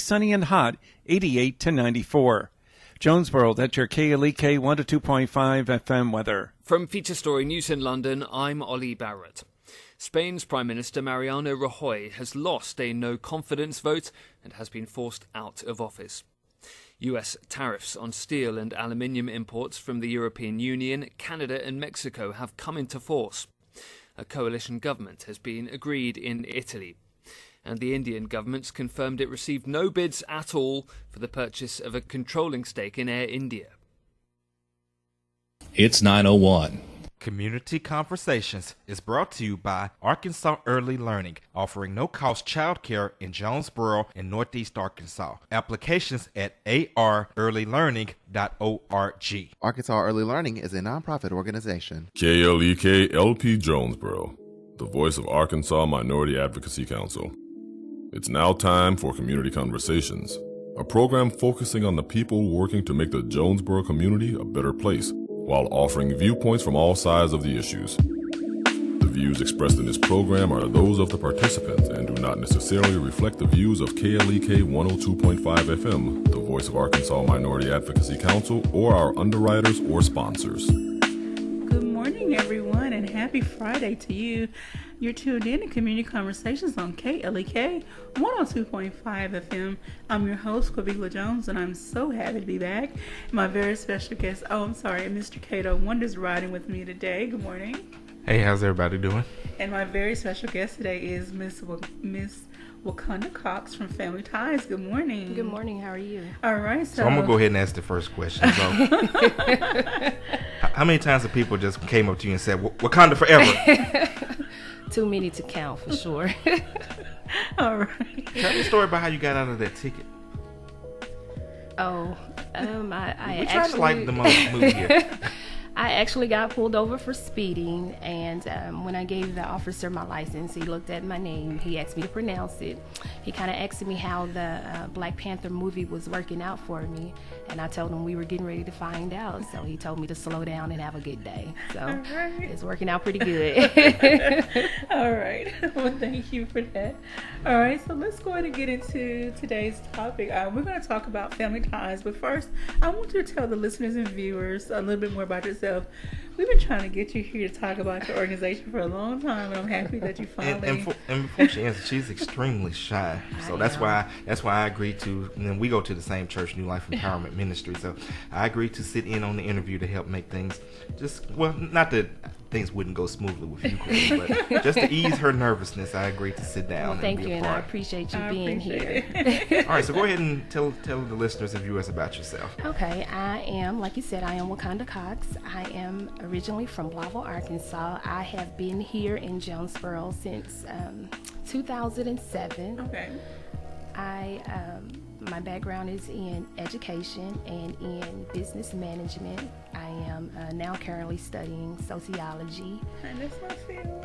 sunny and hot, 88 to 94. Jonesboro, that's your KLEK 102.5 FM weather. From Feature Story News in London, I'm Ollie Barrett. Spain's Prime Minister Mariano Rajoy has lost a no-confidence vote and has been forced out of office. US tariffs on steel and aluminium imports from the European Union, Canada and Mexico have come into force. A coalition government has been agreed in Italy. And the Indian government's confirmed it received no bids at all for the purchase of a controlling stake in Air India. It's 9:01. Community Conversations is brought to you by Arkansas Early Learning, offering no-cost childcare in Jonesboro and Northeast Arkansas. Applications at arearlylearning.org. Arkansas Early Learning is a nonprofit organization. KLEK LP Jonesboro, the voice of Arkansas Minority Advocacy Council. It's now time for Community Conversations, a program focusing on the people working to make the Jonesboro community a better place, while offering viewpoints from all sides of the issues. The views expressed in this program are those of the participants and do not necessarily reflect the views of KLEK 102.5 FM, the voice of Arkansas Minority Advocacy Council, or our underwriters or sponsors. Good morning, everyone, and happy Friday to you. You're tuned in to Community Conversations on KLEK 102.5 FM. I'm your host, Quabigla Jones, and I'm so happy to be back. My very special guest, Mr. Cato Wonders riding with me today. Good morning. Hey, how's everybody doing? And my very special guest today is Miss Wakonda Cox from Family Tiez. Good morning. Good morning. How are you? All right. So I'm going to go ahead and ask the first question. So, how many times have people just came up to you and said, Wakanda forever? Too many to count, for sure. All right. Tell me a story about how you got out of that ticket. I we trying to like the movie here. I actually got pulled over for speeding, and when I gave the officer my license, he looked at my name. He asked me to pronounce it. He kind of asked me how the Black Panther movie was working out for me, and I told him we were getting ready to find out. So he told me to slow down and have a good day. So It's working out pretty good. All right. Well, thank you for that. All right, so let's go ahead and get into today's topic. We're going to talk about family ties, but first, I want you to tell the listeners and viewers a little bit more about yourself. We've been trying to get you here to talk about your organization for a long time, and I'm happy that you finally. And before she answers, she's extremely shy, so that's why I agreed to. And then we go to the same church, New Life Empowerment Ministry. So I agreed to sit in on the interview to help make things not that things wouldn't go smoothly with you, Chris, but just to ease her nervousness, I agreed to sit down. Thank and you, be a and part. I appreciate you being here. All right, so go ahead and tell the listeners and viewers about yourself. Okay, I am Wakonda Cox. I am originally from Blauville, Arkansas. I have been here in Jonesboro since 2007. Okay. My background is in education and in business management. I am now currently studying sociology. And that's my field.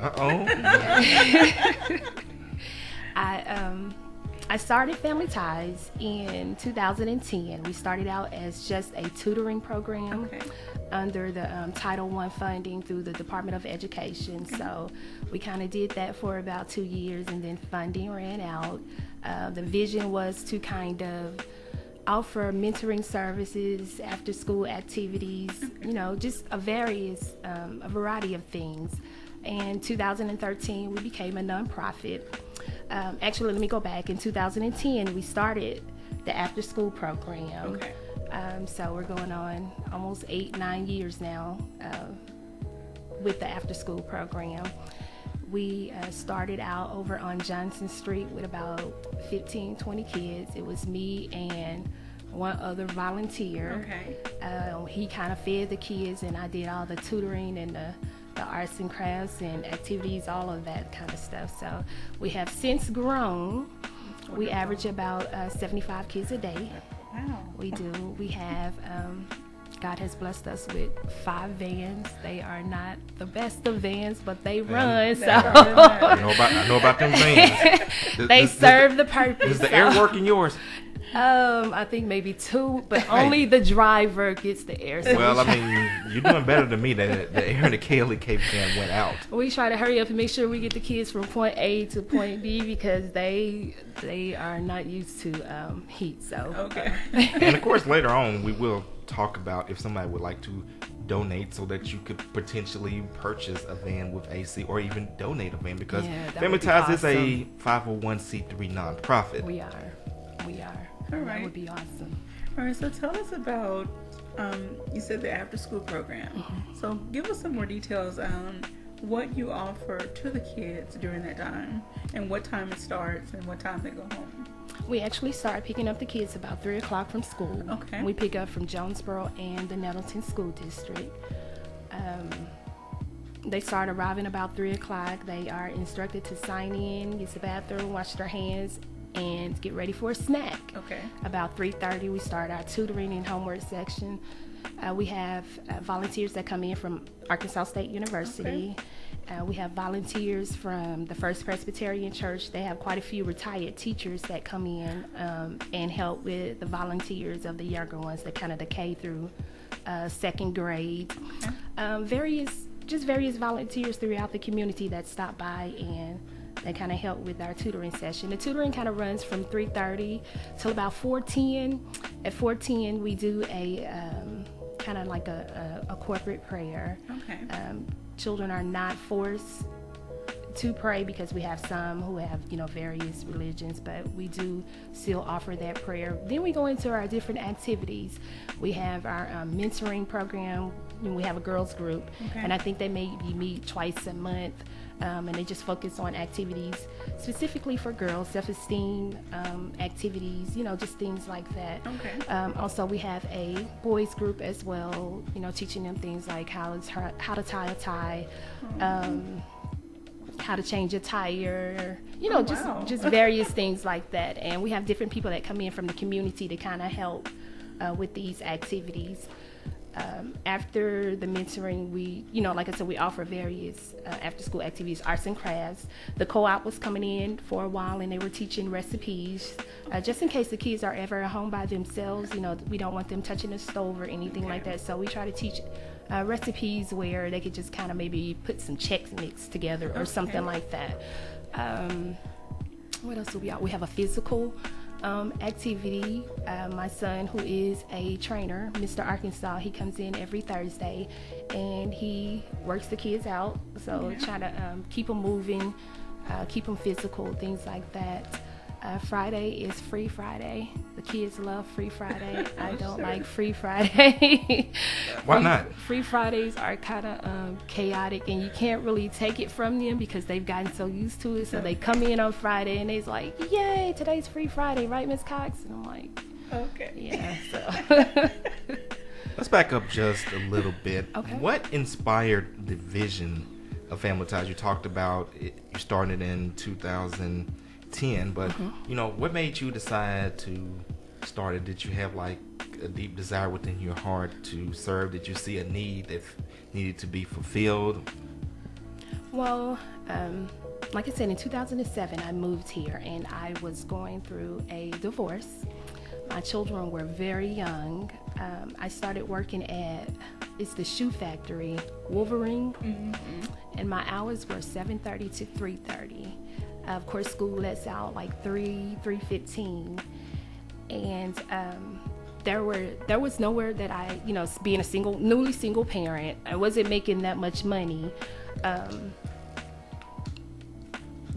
I started Family Ties in 2010. We started out as just a tutoring program under the Title I funding through the Department of Education. So we kind of did that for about 2 years, and then funding ran out. The vision was to kind of offer mentoring services, after school activities, just a variety of things. In 2013, we became a nonprofit. Actually, let me go back. In 2010, we started the after school program. Okay. So we're going on almost 8-9 years now with the after school program. We started out over on Johnson Street with about 15-20 kids. It was me and one other volunteer. Okay. He kind of fed the kids, and I did all the tutoring and the arts and crafts and activities, all of that kind of stuff. So we have since grown. We average about 75 kids a day. Wow. We do. We have God has blessed us with 5 vans. They are not the best of vans, but they run. So I know about them vans. They serve the purpose. Is the air working yours? I think maybe 2, but only the driver gets the air. So Well, I mean, you're doing better than me. That the air in the KLEK van went out. we try to hurry up and make sure we get the kids from point A to point B because they are not used to heat. So Okay. And of course, later on, we will talk about if somebody would like to donate so that you could potentially purchase a van with AC or even donate a van because Yeah, that Family would be Ties is a awesome. 501c3 nonprofit. we are. All That right. would be awesome. All right, so tell us about, you said the after school program. So give us some more details on what you offer to the kids during that time and what time it starts and what time they go home. We actually start picking up the kids about 3 o'clock from school. Okay. We pick up from Jonesboro and the Nettleton School District. They start arriving about 3 o'clock. They are instructed to sign in, use the bathroom, wash their hands, and get ready for a snack. Okay. About 3:30, we start our tutoring and homework section. We have volunteers that come in from Arkansas State University. We have volunteers from the First Presbyterian Church. They have quite a few retired teachers that come in and help with the volunteers of the younger ones, the kind of the K through second grade. Various volunteers throughout the community that stop by and they kind of help with our tutoring session. The tutoring kind of runs from 3:30 till about 4:10. At 4:10, we do a kind of like a corporate prayer. Okay. Children are not forced to pray because we have some who have, various religions, but we do still offer that prayer. Then we go into our different activities. We have our mentoring program. We have a girls group, and I think they maybe meet twice a month, and they just focus on activities specifically for girls, self-esteem activities, just things like that. Okay. Also, we have a boys group as well, teaching them things like how to tie a tie, how to change a tire, wow. just various things like that. And we have different people that come in from the community to kind of help with these activities. After the mentoring, we, like I said, we offer various after-school activities, arts and crafts. The co-op was coming in for a while, and they were teaching recipes, just in case the kids are ever at home by themselves. We don't want them touching the stove or anything like that. So we try to teach recipes where they could just kind of maybe put some Chex Mix together or something like that. What else do we have? We have a physical activity. My son, who is a trainer, Mr. Arkansas, he comes in every Thursday and he works the kids out. So try to keep them moving, keep them physical, things like that. Friday is Free Friday. The kids love Free Friday. I don't like Free Friday. Why not? Free Fridays are kind of chaotic, and you can't really take it from them because they've gotten so used to it. So they come in on Friday, and they're like, "Yay, today's Free Friday, right, Miss Cox?" And I'm like, Okay. "Yeah." So Let's back up just a little bit. Okay. What inspired the vision of Family Ties? You talked about it, you started in 2010, but what made you decide to start it? Did you have like a deep desire within your heart to serve? Did you see a need that needed to be fulfilled? Well, like I said, in 2007, I moved here, and I was going through a divorce. My children were very young. I started working at, it's the shoe factory, Wolverine, and my hours were 7:30 to 3:30. Of course, school lets out like 3:15, and there was nowhere that I, being a newly single parent, I wasn't making that much money.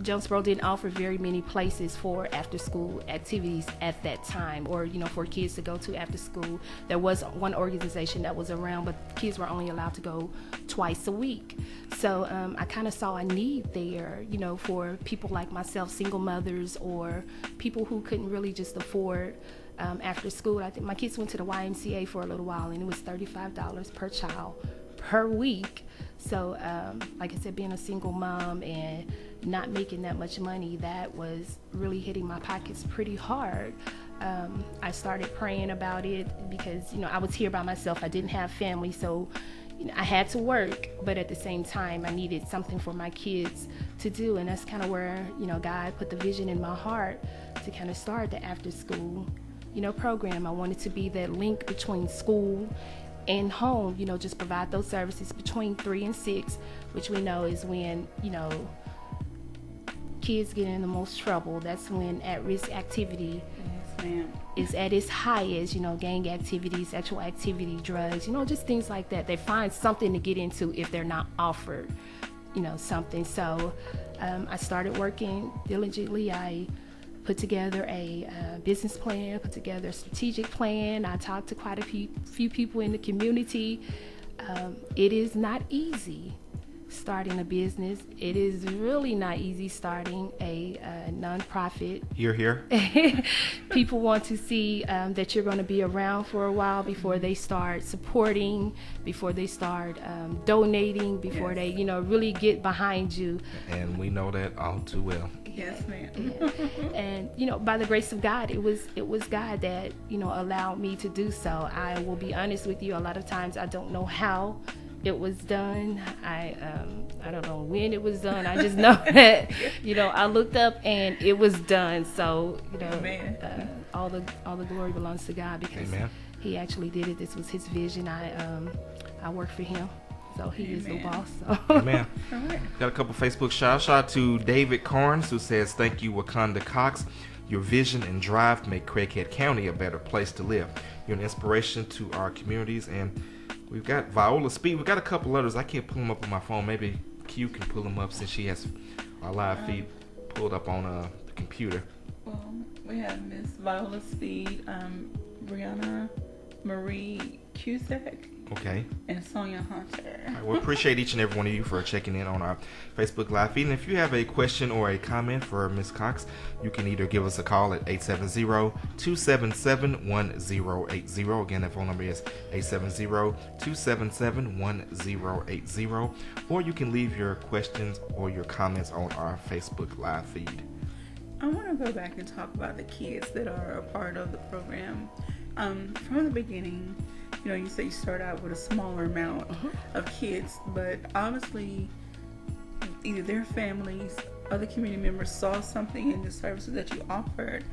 Jonesboro didn't offer very many places for after-school activities at that time, or for kids to go to after school. There was one organization that was around, but kids were only allowed to go twice a week. So I kind of saw a need there, for people like myself, single mothers, or people who couldn't really just afford after school. I think my kids went to the YMCA for a little while, and it was $35 per child per week. So like I said, being a single mom and not making that much money, that was really hitting my pockets pretty hard. I started praying about it because I was here by myself. I didn't have family, so I had to work, but at the same time I needed something for my kids to do, and that's kind of where God put the vision in my heart to kind of start the after school program. I wanted to be that link between school and home, just provide those services between 3 and 6, which we know is when, kids get in the most trouble. That's when at-risk activity is at its highest, gang activity, sexual activity, drugs, just things like that. They find something to get into if they're not offered, something. So I started working diligently. I put together a business plan, put together a strategic plan. I talked to quite a few people in the community. It is not easy starting a business. It is really not easy starting a nonprofit. Here. People want to see that you're going to be around for a while before they start supporting, before they start donating, before they, really get behind you. And we know that all too well. Yes, ma'am. And by the grace of God, it was God that allowed me to do so. I will be honest with you. A lot of times I don't know how it was done. I don't know when it was done. I just know that I looked up and it was done. So all the glory belongs to God, because He actually did it. This was His vision. I work for Him. So He is the boss. So. Amen. Got a couple Facebook shout out to David Carnes, who says, "Thank you, Wakonda Cox. Your vision and drive make Craighead County a better place to live. You're an inspiration to our communities." And we've got Viola Speed. We've got a couple others. I can't pull them up on my phone. Maybe Q can pull them up since she has our live feed pulled up on the computer. Well, we have Miss Viola Speed, Brianna Marie Cusack, Okay. and Sonia Hunter. All right, we appreciate each and every one of you for checking in on our Facebook Live feed. And if you have a question or a comment for Ms. Cox, you can either give us a call at 870-277-1080. Again, that phone number is 870-277-1080. Or you can leave your questions or your comments on our Facebook Live feed. I want to go back and talk about the kids that are a part of the program. From the beginning, you say you start out with a smaller amount of kids, but obviously either their families, other community members saw something in the services that you offered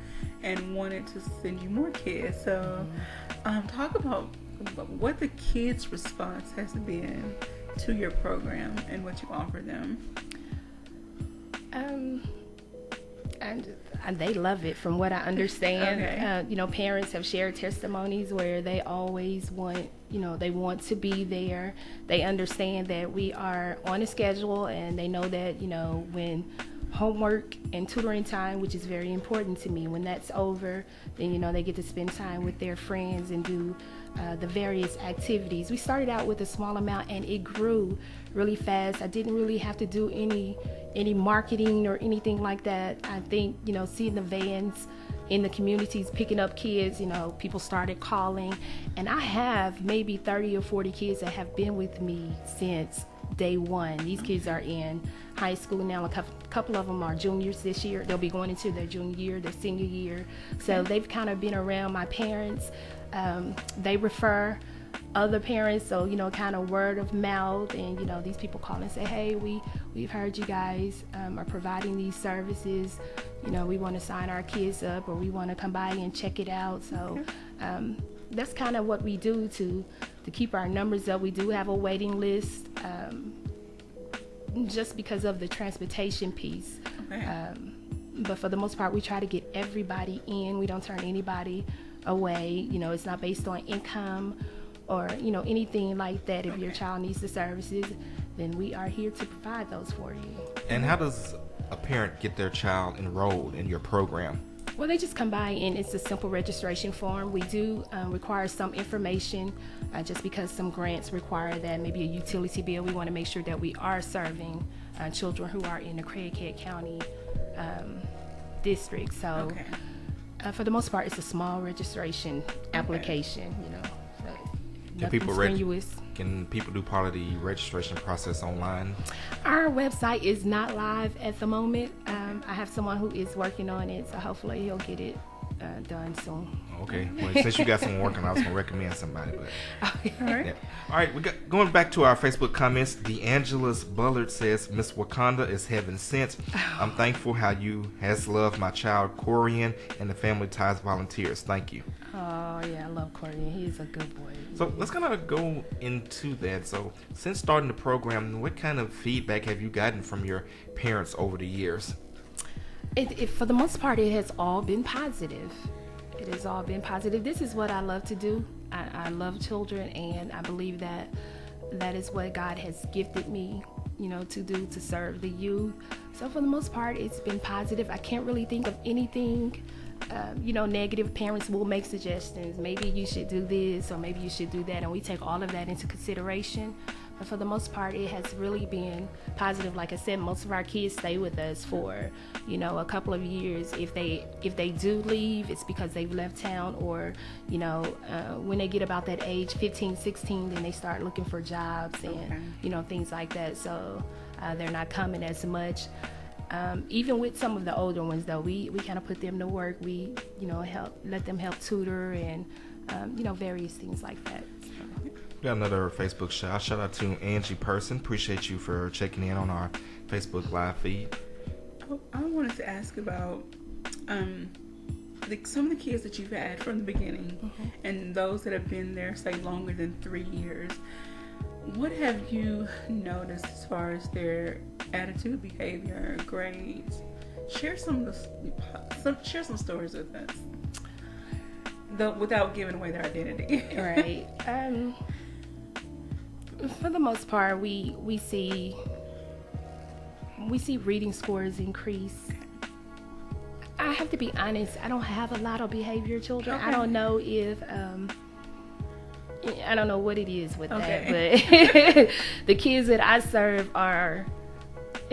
and wanted to send you more kids. So talk about what the kids' response has been to your program and what you offer them. And they love it, from what I understand. Okay. Parents have shared testimonies where they always want, they want to be there. They understand that we are on a schedule, and they know that, when homework and tutoring time, which is very important to me, when that's over, then, they get to spend time with their friends and do the various activities. We started out with a small amount, and it grew really fast. I didn't really have to do any marketing or anything like that. I think, seeing the vans in the communities picking up kids, people started calling, and I have maybe 30 or 40 kids that have been with me since day one. These kids are in high school now. A couple of them are juniors this year. They'll be going into their junior year, their senior year. So they've kind of been around my parents. They refer other parents, so kind of word of mouth, and these people call and say, "Hey, we've heard you guys are providing these services. We want to sign our kids up, or we want to come by and check it out." So that's kind of what we do to keep our numbers up. We do have a waiting list, just because of the transportation piece. Okay. But for the most part, we try to get everybody in. We don't turn anybody away. It's not based on income or anything like that. If your child needs the services, then we are here to provide those for you. And how does a parent get their child enrolled in your program? Well, they just come by, and it's a simple registration form. We do require some information, just because some grants require that, maybe a utility bill. We want to make sure that we are serving children who are in the Craighead County district. So for the most part, it's a small registration application, Can people do part of the registration process online? Our website is not live at the moment. I have someone who is working on it, so hopefully he'll get it done soon. Okay. Well, since you got someone working, I was going to recommend somebody. But All right. yeah. All right. Going back to our Facebook comments. DeAngelis Bullard says, Miss Wakonda is heaven sent. I'm thankful how you has loved my child Corian and the Family Ties volunteers. Thank you. Oh yeah, I love Corian. He's a good boy. So let's kind of go into that. So since starting the program, what kind of feedback have you gotten from your parents over the years? For the most part, it has all been positive. It has all been positive. This is what I love to do. I love children, and I believe that is what God has gifted me, to do, to serve the youth. So for the most part, it's been positive. I can't really think of anything, negative. Parents will make suggestions. Maybe you should do this, or maybe you should do that, and we take all of that into consideration. But for the most part, it has really been positive. Like I said, most of our kids stay with us for, a couple of years. If they do leave, it's because they've left town, or, when they get about that age, 15, 16, then they start looking for jobs and, things like that. So they're not coming as much. Even with some of the older ones, though, we kind of put them to work. We, let them help tutor and, various things like that. We got another Facebook shout. Shout out to Angie Person. Appreciate you for checking in on our Facebook live feed. I wanted to ask about some of the kids that you've had from the beginning, and those that have been there, say, longer than 3 years. What have you noticed as far as their attitude, behavior, grades? Share some stories with us, though, without giving away their identity. Right. For the most part, we see reading scores increase. I have to be honest, I don't have a lot of behavior children. Okay. I don't know if I don't know what it is with that, but the kids that I serve are,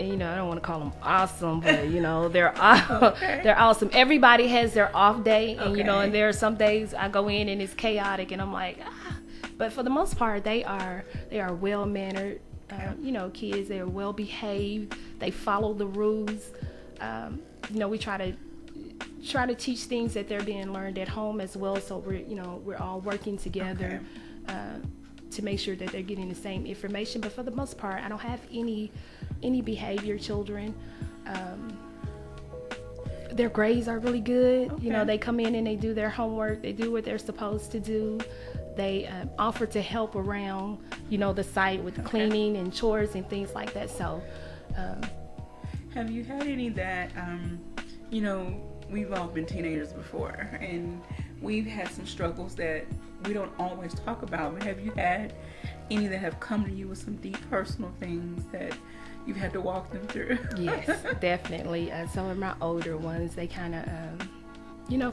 I don't want to call them awesome, but they're awesome. Everybody has their off day, and and there are some days I go in and it's chaotic, and I'm like, but for the most part, they are well mannered, kids. They are well behaved. They follow the rules. We try to teach things that they're being learned at home as well. So we're all working together to make sure that they're getting the same information. But for the most part, I don't have any behavior children. Their grades are really good. They come in and they do their homework. They do what they're supposed to do. They offer to help around, the site with cleaning and chores and things like that. So, have you had any that, we've all been teenagers before, and we've had some struggles that we don't always talk about, but have you had any that have come to you with some deep personal things that you've had to walk them through? Yes, definitely. Some of my older ones, they kind of,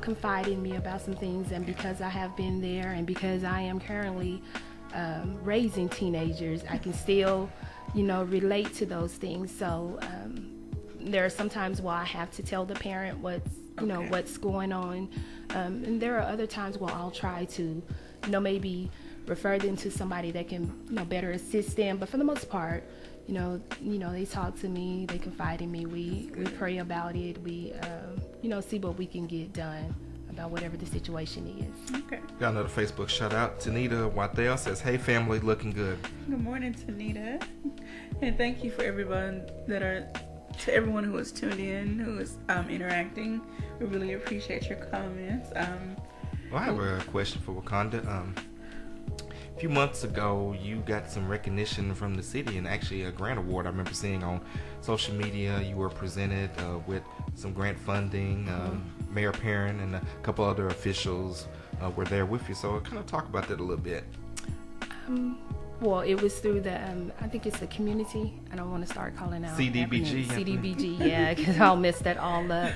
confide in me about some things, and because I have been there and because I am currently raising teenagers, I can still, relate to those things. So there are some times where I have to tell the parent what's going on, and there are other times where I'll try to, maybe refer them to somebody that can, better assist them. But for the most part, they talk to me, they confide in me, we pray about it, we see what we can get done about whatever the situation is. Okay. Got another Facebook shout out. Tanita Wathel says, "Hey family, looking good." Good morning, Tanita, and thank you for everyone to everyone who has tuned in, who is interacting. We really appreciate your comments. Well, I have a question for Wakonda. A few months ago, you got some recognition from the city, and actually a grant award I remember seeing on social media. You were presented with some grant funding. Mayor Perrin and a couple other officials were there with you. So kind of talk about that a little bit. Well, it was through the, I think it's the community. I don't want to start calling out CDBG. CDBG, yeah, because I'll mess that all up.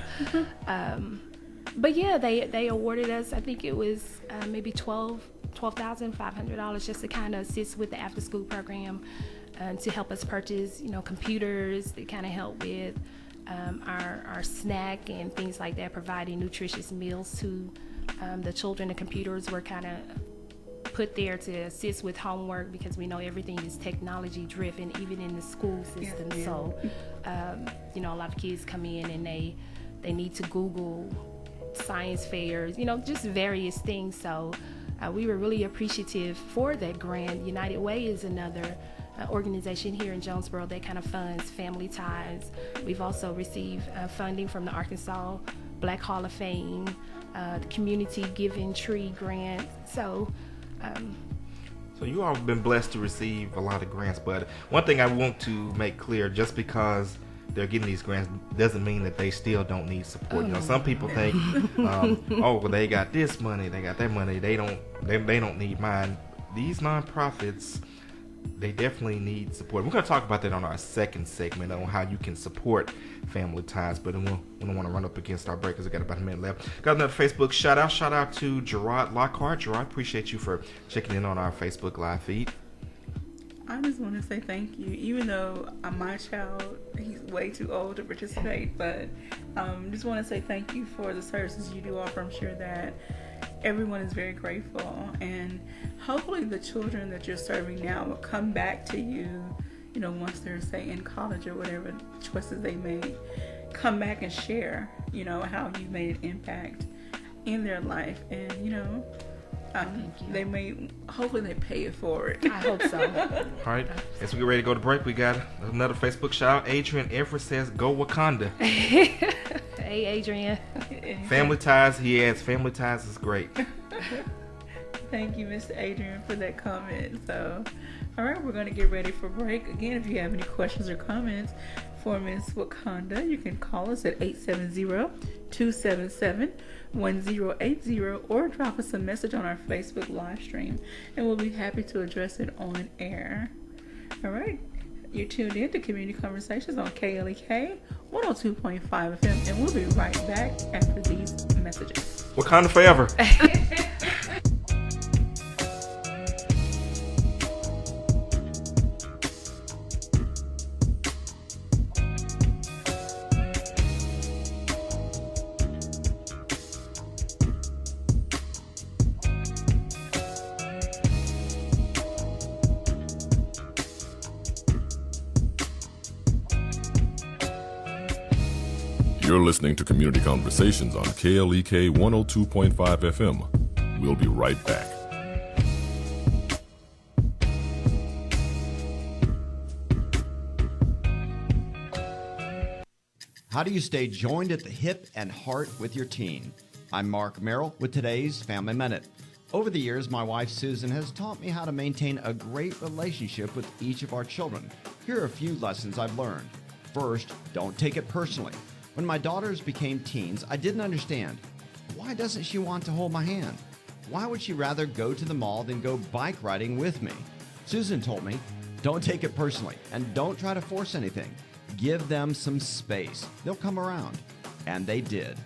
But yeah, they awarded us, I think it was maybe $12,500 just to kind of assist with the after school program, to help us purchase, computers, to kind of help with our snack and things like that, providing nutritious meals to the children. The computers were kind of put there to assist with homework because we know everything is technology driven, even in the school system. Yeah. So, a lot of kids come in and they need to Google science fairs, just various things. So we were really appreciative for that grant. United Way is another organization here in Jonesboro that kind of funds Family Ties. We've also received funding from the Arkansas Black Hall of Fame, the Community Giving Tree Grant. So you all have been blessed to receive a lot of grants, but one thing I want to make clear, just because they're getting these grants doesn't mean that they still don't need support. Some people think, well, they got this money, they got that money, they don't need mine. These nonprofits, they definitely need support. We're going to talk about that on our second segment on how you can support Family Ties, but we don't want to run up against our break because we got about a minute left. Got another Facebook shout out to Gerard Lockhart. Gerard, appreciate you for checking in on our Facebook live feed. I just want to say thank you, even though my child, he's way too old to participate, but just want to say thank you for the services you do offer. I'm sure that everyone is very grateful, and hopefully the children that you're serving now will come back to you, once they're, say, in college or whatever choices they made, come back and share, how you made an impact in their life, and, they may, hopefully they pay it forward. I hope so. All right, as we get ready to go to break, we got another Facebook shout out. Adrian Everett says, "Go Wakonda." Hey, Adrian. Family Ties, he adds, Family Ties is great. Thank you, Mr. Adrian, for that comment. So, all right, we're going to get ready for break. Again, if you have any questions or comments for Ms. Wakonda, you can call us at 870-277-1080 or drop us a message on our Facebook live stream, and we'll be happy to address it on air. All right, you're tuned in to Community Conversations on KLEK 102.5 FM, and we'll be right back after these messages. Wakanda forever. You're listening to Community Conversations on KLEK 102.5 FM. We'll be right back. How do you stay joined at the hip and heart with your teen? I'm Mark Merrill with today's Family Minute. Over the years, my wife Susan has taught me how to maintain a great relationship with each of our children. Here are a few lessons I've learned. First, don't take it personally. When my daughters became teens, I didn't understand. Why doesn't she want to hold my hand? Why would she rather go to the mall than go bike riding with me? Susan told me, don't take it personally and don't try to force anything. Give them some space. They'll come around. And they did.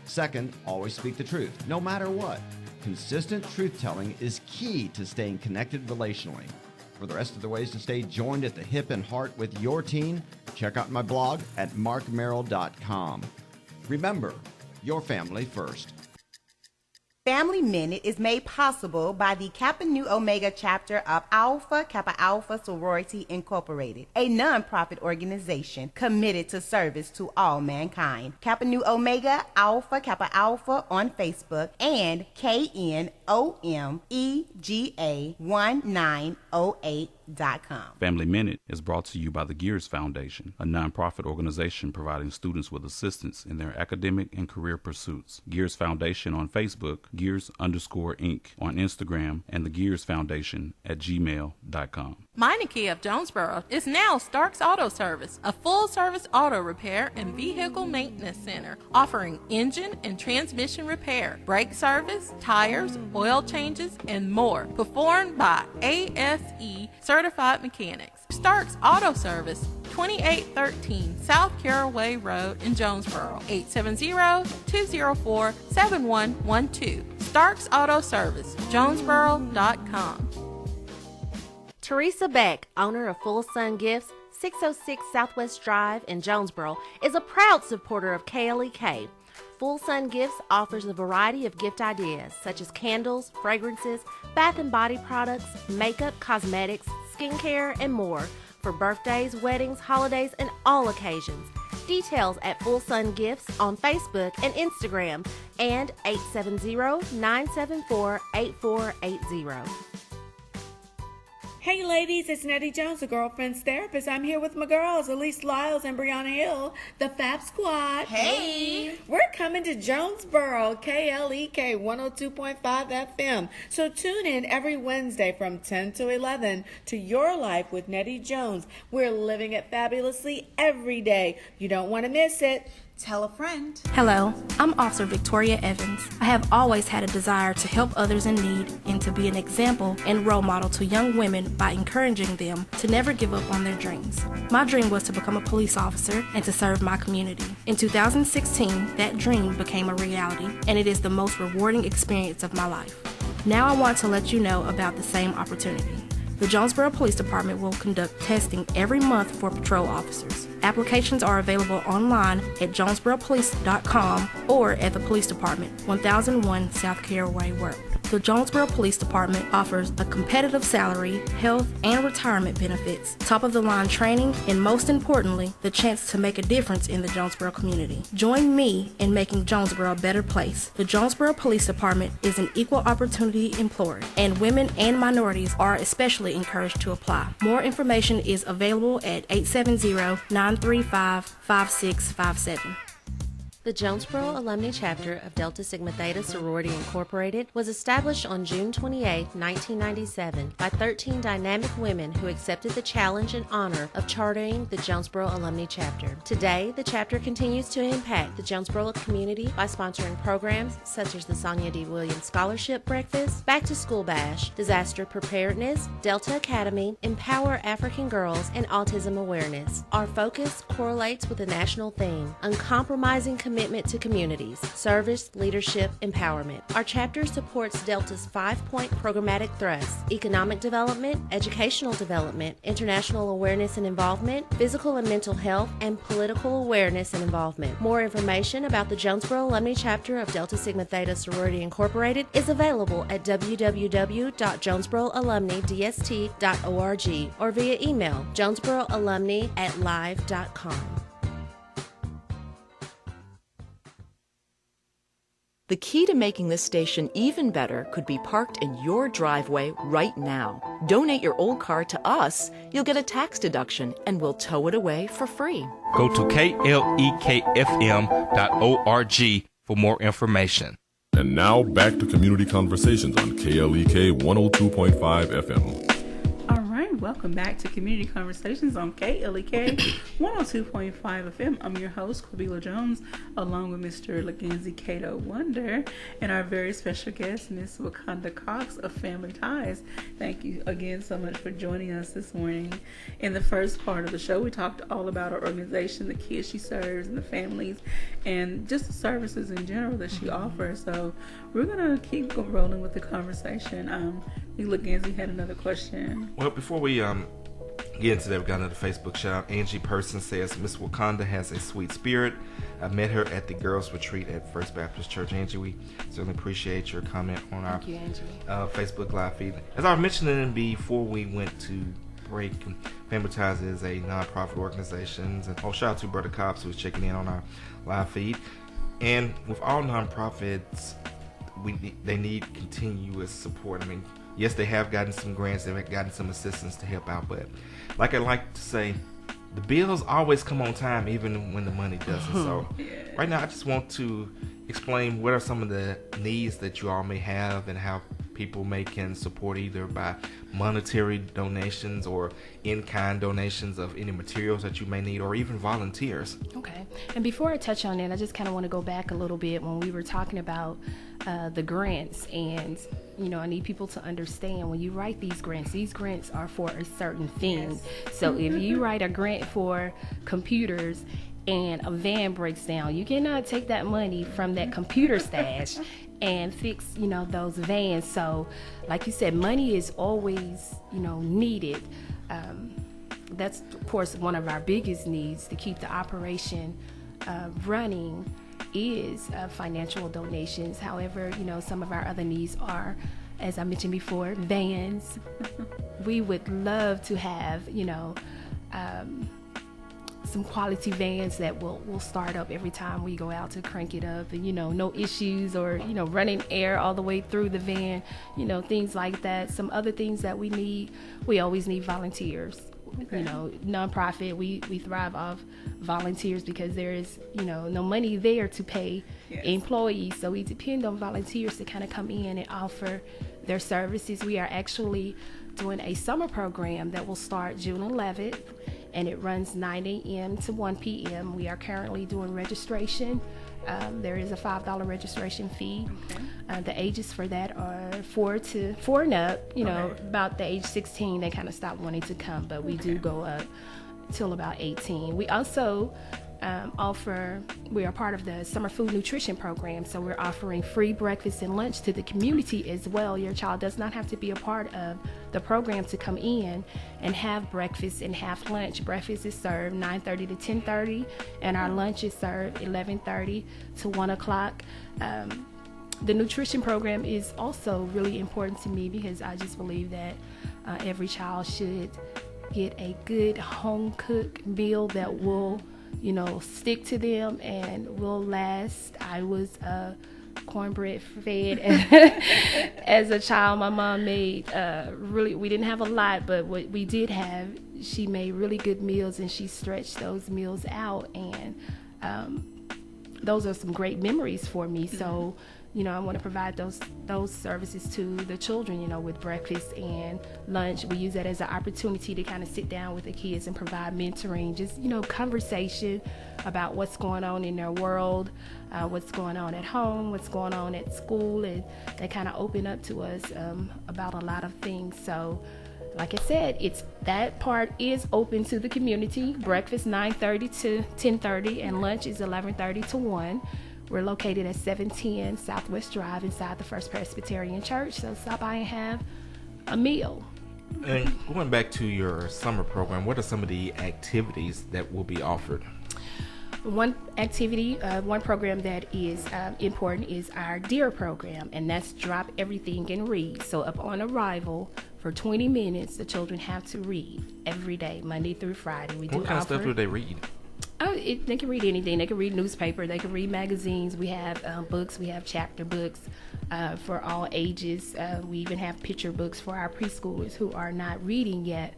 Second, always speak the truth, no matter what. Consistent truth-telling is key to staying connected relationally. For the rest of the ways to stay joined at the hip and heart with your teen, check out my blog at markmerrill.com. Remember, your family first. Family Minute is made possible by the Kappa Nu Omega chapter of Alpha Kappa Alpha Sorority Incorporated, a non-profit organization committed to service to all mankind. Kappa Nu Omega Alpha Kappa Alpha on Facebook and KNOMEGA1908.com. Family Minute is brought to you by the Gears Foundation, a nonprofit organization providing students with assistance in their academic and career pursuits. Gears Foundation on Facebook, Gears_Inc. on Instagram, and the Gears Foundation at gmail.com. Meineke of Jonesboro is now Starks Auto Service, a full-service auto repair and vehicle maintenance center, offering engine and transmission repair, brake service, tires, oil changes, and more, performed by ASE certified mechanics. Starks Auto Service, 2813 South Caraway Road in Jonesboro, 870-204-7112. Starks Auto Service, Jonesboro.com. Teresa Beck, owner of Full Sun Gifts, 606 Southwest Drive in Jonesboro, is a proud supporter of KLEK. Full Sun Gifts offers a variety of gift ideas such as candles, fragrances, bath and body products, makeup, cosmetics, skincare, and more for birthdays, weddings, holidays, and all occasions. Details at Full Sun Gifts on Facebook and Instagram and 870-974-8480. Hey ladies, it's Nettie Jones, the Girlfriend's Therapist. I'm here with my girls, Elise Lyles and Brianna Hill, the Fab Squad. Hey! We're coming to Jonesboro, KLEK 102.5 FM. So tune in every Wednesday from 10 to 11 to Your Life with Nettie Jones. We're living it fabulously every day. You don't want to miss it. Tell a friend. Hello, I'm Officer Victoria Evans. I have always had a desire to help others in need and to be an example and role model to young women by encouraging them to never give up on their dreams. My dream was to become a police officer and to serve my community. In 2016, that dream became a reality, and it is the most rewarding experience of my life. Now I want to let you know about the same opportunity. The Jonesboro Police Department will conduct testing every month for patrol officers. Applications are available online at jonesboropolice.com or at the Police Department, 1001 South Caraway Road. The Jonesboro Police Department offers a competitive salary, health, and retirement benefits, top-of-the-line training, and most importantly, the chance to make a difference in the Jonesboro community. Join me in making Jonesboro a better place. The Jonesboro Police Department is an equal opportunity employer, and women and minorities are especially encouraged to apply. More information is available at 870-935-5657. The Jonesboro Alumni Chapter of Delta Sigma Theta Sorority Incorporated was established on June 28, 1997 by 13 dynamic women who accepted the challenge and honor of chartering the Jonesboro Alumni Chapter. Today, the chapter continues to impact the Jonesboro community by sponsoring programs such as the Sonia D. Williams Scholarship Breakfast, Back to School Bash, Disaster Preparedness, Delta Academy, Empower African Girls, and Autism Awareness. Our focus correlates with the national theme, uncompromising commitment to communities, service, leadership, empowerment. Our chapter supports Delta's 5-point programmatic thrusts: economic development, educational development, international awareness and involvement, physical and mental health, and political awareness and involvement. More information about the Jonesboro Alumni Chapter of Delta Sigma Theta Sorority Incorporated is available at www.jonesboroalumnidst.org or via email jonesboroalumni@live.com. The key to making this station even better could be parked in your driveway right now. Donate your old car to us, you'll get a tax deduction, and we'll tow it away for free. Go to klekfm.org for more information. And now back to Community Conversations on KLEK 102.5 FM. Welcome back to Community Conversations on KLEK 102.5 FM. I'm your host, Quabila Jones, along with Mr. Legenzi Cato Wonder and our very special guest, Miss Wakonda Cox of Family Ties. Thank you again so much for joining us this morning. In the first part of the show, we talked all about our organization, the kids she serves, and the families, and just the services in general that she offers. So we're going to keep rolling with the conversation. Legenzi had another question. Well, before we get into that, we got another Facebook shout. Angie Person says, Miss Wakonda has a sweet spirit. I met her at the girls' retreat at First Baptist Church. Angie, we certainly appreciate your comment on our Facebook live feed. As I was mentioning before we went to break, Family Ties is a non-profit organization. And shout out to Brother Cobbs, who's checking in on our live feed. And with all non-profits, they need continuous support. I mean, yes, they have gotten some grants, they've gotten some assistance to help out, but like I like to say, the bills always come on time even when the money doesn't. So right now I just want to explain what are some of the needs that you all may have and how people can support either by monetary donations or in-kind donations of any materials that you may need, or even volunteers. Okay. And before I touch on that, I just kind of want to go back a little bit when we were talking about the grants. And I need people to understand, when you write these grants are for a certain thing. Yes. So if you write a grant for computers and a van breaks down, you cannot take that money from that computer stash and fix, those vans. So like you said, money is always, needed. That's of course one of our biggest needs to keep the operation running is financial donations. However, some of our other needs are, as I mentioned before, vans. We would love to have, some quality vans that will start up every time we go out to crank it up, and no issues, or running air all the way through the van, things like that. Some other things that we always need volunteers. Okay. Nonprofit, we thrive off volunteers because there is no money there to pay employees, so we depend on volunteers to kind of come in and offer their services. We are actually doing a summer program that will start June 11th, and it runs 9 a.m. to 1 p.m. We are currently doing registration. There is a $5 registration fee. Okay. The ages for that are 4 and up. About the age 16, they kind of stop wanting to come, but we do go up till about 18. We also we are part of the summer food nutrition program, so we're offering free breakfast and lunch to the community as well. Your child does not have to be a part of the program to come in and have breakfast and have lunch. Breakfast is served 9:30 to 10:30, and our lunch is served 11:30 to 1 o'clock. The nutrition program is also really important to me because I just believe that every child should get a good home-cooked meal that will stick to them and will last. I was cornbread fed as a child. My mom made we didn't have a lot, but what we did have, she made really good meals, and she stretched those meals out, and those are some great memories for me. So I want to provide those services to the children, with breakfast and lunch. We use that as an opportunity to kind of sit down with the kids and provide mentoring, just, conversation about what's going on in their world, what's going on at home, what's going on at school, and they kind of open up to us about a lot of things. So, like I said, that part is open to the community. Breakfast 9:30 to 10:30, and lunch is 11:30 to 1. We're located at 710 Southwest Drive inside the First Presbyterian Church, so stop by and have a meal. And going back to your summer program, what are some of the activities that will be offered? One program that is important is our DEAR program, and that's Drop Everything and Read. So upon arrival, for 20 minutes, the children have to read every day, Monday through Friday. What kind of stuff do they read? They can read anything. They can read newspaper. They can read magazines. We have books. We have chapter books for all ages. We even have picture books for our preschoolers who are not reading yet.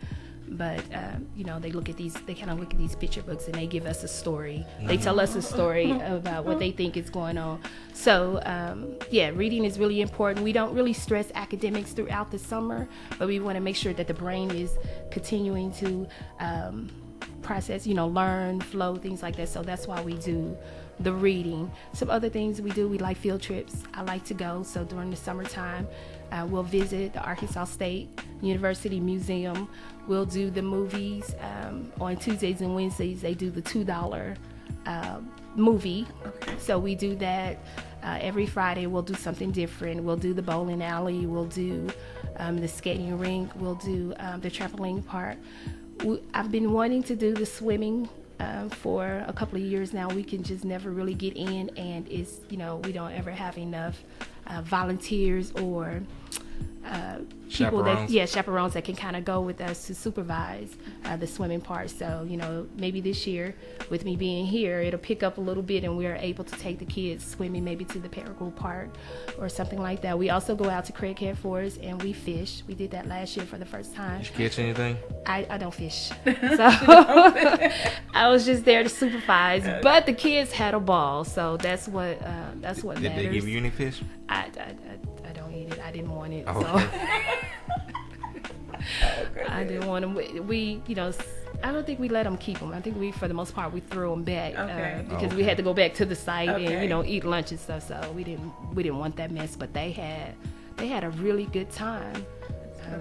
But they look at these. They kind of look at these picture books, and they give us a story. They tell us a story about what they think is going on. So reading is really important. We don't really stress academics throughout the summer, but we want to make sure that the brain is continuing to process, learn, flow, things like that. So that's why we do the reading. Some other things we do, we like field trips. I like to go. So during the summertime, we'll visit the Arkansas State University Museum. We'll do the movies. On Tuesdays and Wednesdays, they do the $2 movie. Okay. So we do that. Every Friday, we'll do something different. We'll do the bowling alley. We'll do the skating rink. We'll do the trampoline park. I've been wanting to do the swimming for a couple of years now. We can just never really get in, and it's we don't ever have enough volunteers or people chaperones that can kind of go with us to supervise the swimming part. So maybe this year, with me being here, it'll pick up a little bit, and we're able to take the kids swimming maybe to the Paragould Park or something like that. We also go out to Craighead Forest and we fish. We did that last year for the first time. Did you catch anything? I don't fish, so I was just there to supervise. But the kids had a ball, so that's what matters. Did they give you any fish? I don't eat it. I didn't want it. Okay. So I didn't want them. We, I don't think we let them keep them. I think for the most part, we threw them back because we had to go back to the site and eat lunch and stuff. So we didn't want that mess. But they had a really good time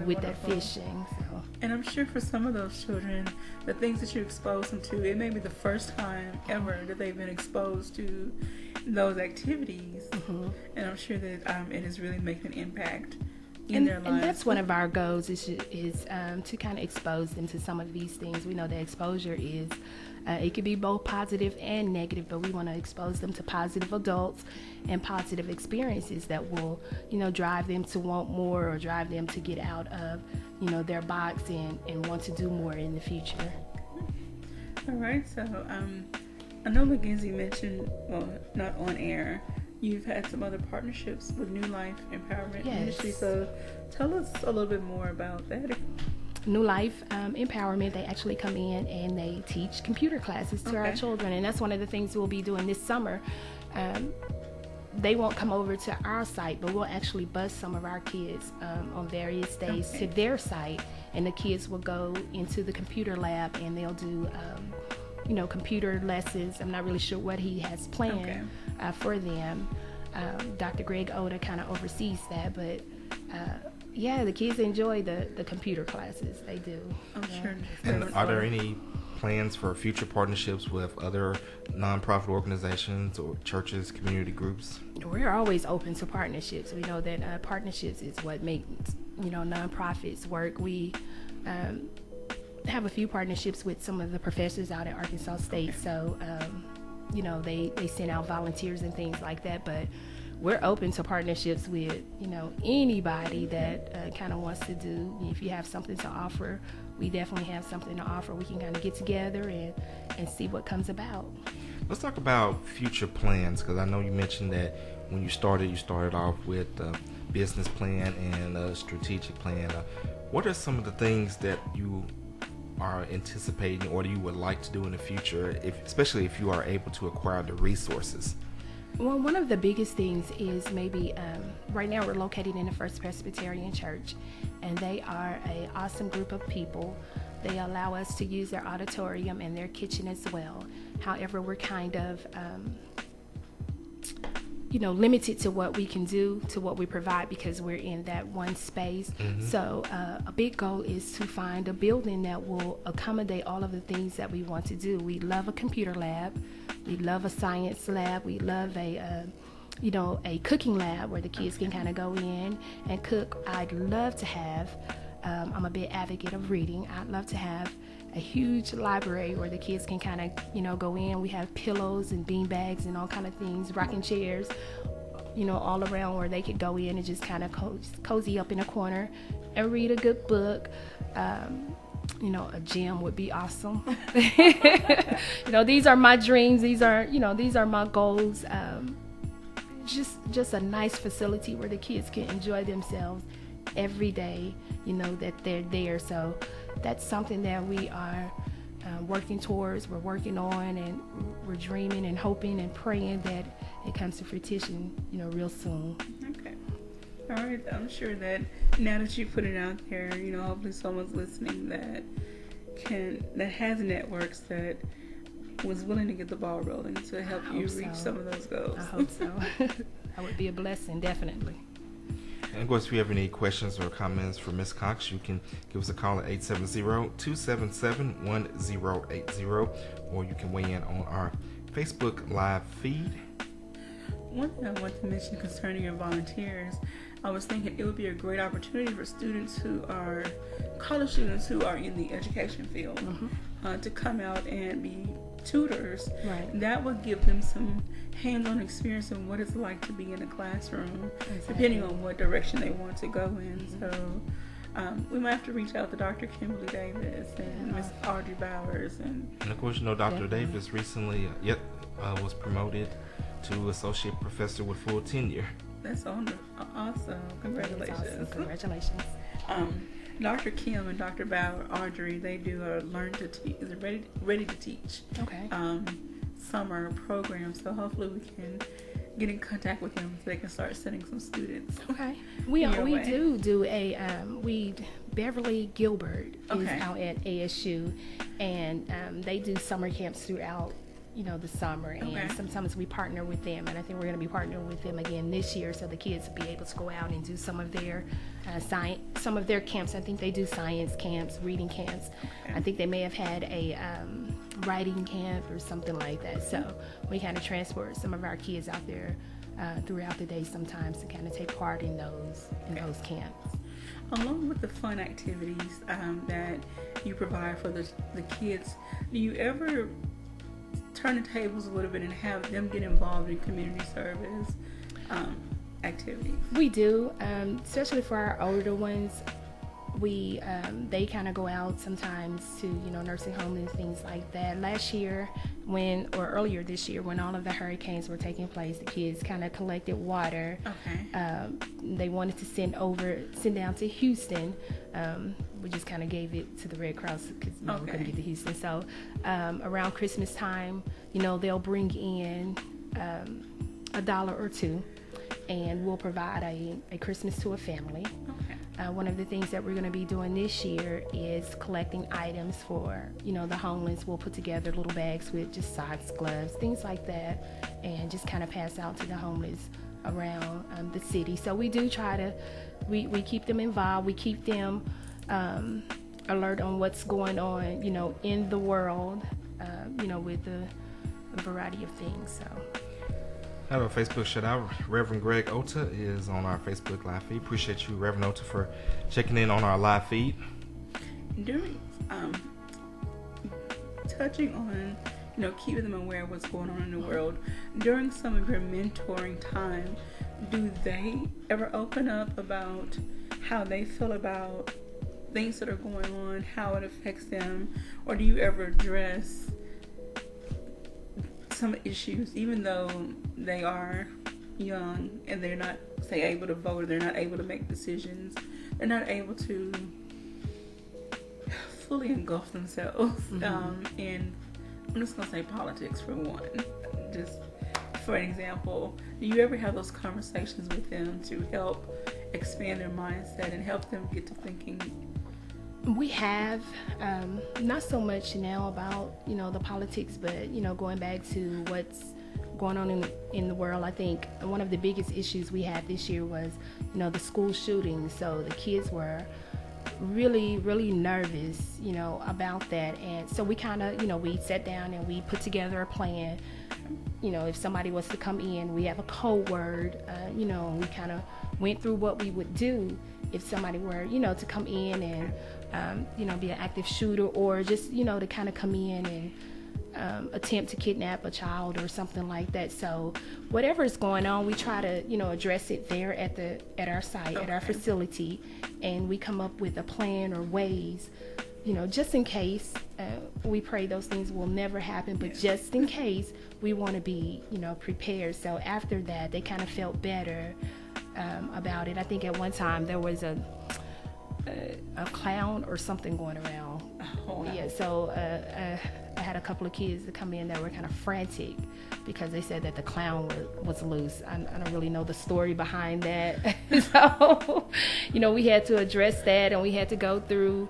with that fishing. So. And I'm sure for some of those children, the things that you expose them to, it may be the first time ever that they've been exposed to those activities. Mm-hmm. And I'm sure that it is really making an impact in their lives. And that's one of our goals is to kind of expose them to some of these things. We know that exposure is, it can be both positive and negative, but we want to expose them to positive adults and positive experiences that will, drive them to want more or drive them to get out of, their box and want to do more in the future. All right, so I know Mackenzie mentioned, well, not on air, you've had some other partnerships with New Life Empowerment Ministry, so tell us a little bit more about that. New Life Empowerment, they actually come in and they teach computer classes to our children, and that's one of the things we'll be doing this summer. They won't come over to our site, but we'll actually bus some of our kids on various days to their site, and the kids will go into the computer lab and they'll do computer lessons. I'm not really sure what he has planned for them. Dr. Greg Oda kind of oversees that, but the kids enjoy the computer classes. They do. I'm sure. And are there any plans for future partnerships with other nonprofit organizations or churches, community groups? We're always open to partnerships. We know that partnerships is what makes nonprofits work. We have a few partnerships with some of the professors out at Arkansas State, so they send out volunteers and things like that, but we're open to partnerships with anybody that kind of wants to do. If you have something to offer, we definitely have something to offer. We can kind of get together and see what comes about. Let's talk about future plans, because I know you mentioned that when you started off with a business plan and a strategic plan. What are some of the things that you are anticipating or you would like to do in the future, especially if you are able to acquire the resources? Well, one of the biggest things is maybe right now we're located in the First Presbyterian Church, and they are an awesome group of people. They allow us to use their auditorium and their kitchen as well. However, we're kind of limited to what we can do, to what we provide, because we're in that one space. So a big goal is to find a building that will accommodate all of the things that we want to do. We love a computer lab. We love a science lab. We love a cooking lab where the kids can kind of go in and cook. I'd love to have, I'm a big advocate of reading. I'd love to have a huge library where the kids can kind of, go in. We have pillows and bean bags and all kind of things, rocking chairs, all around where they could go in and just kind of cozy up in a corner and read a good book. A gym would be awesome. These are my dreams. These are my goals. Just a nice facility where the kids can enjoy themselves every day, that they're there. So that's something that we are working towards, we're working on, and we're dreaming and hoping and praying that it comes to fruition, real soon. Okay. All right. I'm sure that now that you put it out there, hopefully someone's listening that has networks that was willing to get the ball rolling to help you reach some of those goals. I hope so. That would be a blessing, definitely. And of course, if you have any questions or comments for Ms. Cox, you can give us a call at 870-277-1080, or you can weigh in on our Facebook Live feed. One thing I want to mention concerning your volunteers, I was thinking it would be a great opportunity for college students who are in the education field to come out and be tutors. Right. That would give them some hands-on experience of what it's like to be in a classroom, depending on what direction they want to go in. So we might have to reach out to Dr. Kimberly Davis and Miss Audrey Bowers. And of course, Dr. Davis recently was promoted to associate professor with full tenure. That's awesome. Congratulations. Awesome. Congratulations. Dr. Kim and Dr. Bauer, Audrey, they do a Learn to Teach, ready to Teach summer program. So hopefully we can get in contact with them so they can start sending some students. Okay. We do a Beverly Gilbert is out at ASU, and they do summer camps throughout the summer, and sometimes we partner with them, and I think we're going to be partnering with them again this year, so the kids will be able to go out and do some of their some of their camps. I think they do science camps, reading camps. I think they may have had a writing camp or something like that. So we kind of transport some of our kids out there throughout the day sometimes to kind of take part in those camps. Along with the fun activities that you provide for the kids, do you ever turn the tables a little bit and have them get involved in community service activities? We do, especially for our older ones. they kind of go out sometimes to nursing homes and things like that. Last year, earlier this year, when all of the hurricanes were taking place, the kids kind of collected water. Okay. They wanted to send down to Houston. We just kind of gave it to the Red Cross because we couldn't get to Houston. So around Christmas time, they'll bring in $1 or $2, and we'll provide a Christmas to a family. Okay. One of the things that we're going to be doing this year is collecting items for, the homeless. We'll put together little bags with just socks, gloves, things like that, and just kind of pass out to the homeless around the city. So we do try to, we keep them involved. We keep them alert on what's going on, in the world, with a variety of things. So. I have a Facebook shout out. Reverend Greg Ota is on our Facebook live feed. Appreciate you, Reverend Ota, for checking in on our live feed. During touching on keeping them aware of what's going on in the world, during some of your mentoring time, do they ever open up about how they feel about things that are going on, how it affects them, or do you ever address some issues, even though they are young and they're not, say, able to vote, or they're not able to make decisions, they're not able to fully engulf themselves in, I'm just going to say politics for one. Just for an example, do you ever have those conversations with them to help expand their mindset and help them get to thinking? We have, not so much now about, the politics, but, going back to what's going on in the world. I think one of the biggest issues we had this year was, the school shootings. So the kids were really, really nervous, about that. And so we kind of, we sat down and we put together a plan. If somebody was to come in, we have a code word, we kind of went through what we would do if somebody were, to come in and, be an active shooter, or just, to kind of come in and attempt to kidnap a child or something like that. So whatever is going on, we try to, address it there at our site, at our facility, and we come up with a plan or ways, just in case. We pray those things will never happen, but just in case, we want to be, prepared. So after that, they kind of felt better about it. I think at one time there was a clown or something going around. Oh, wow. Yeah, so I had a couple of kids that come in that were kind of frantic because they said that the clown was loose. I don't really know the story behind that. So, we had to address that, and we had to go through,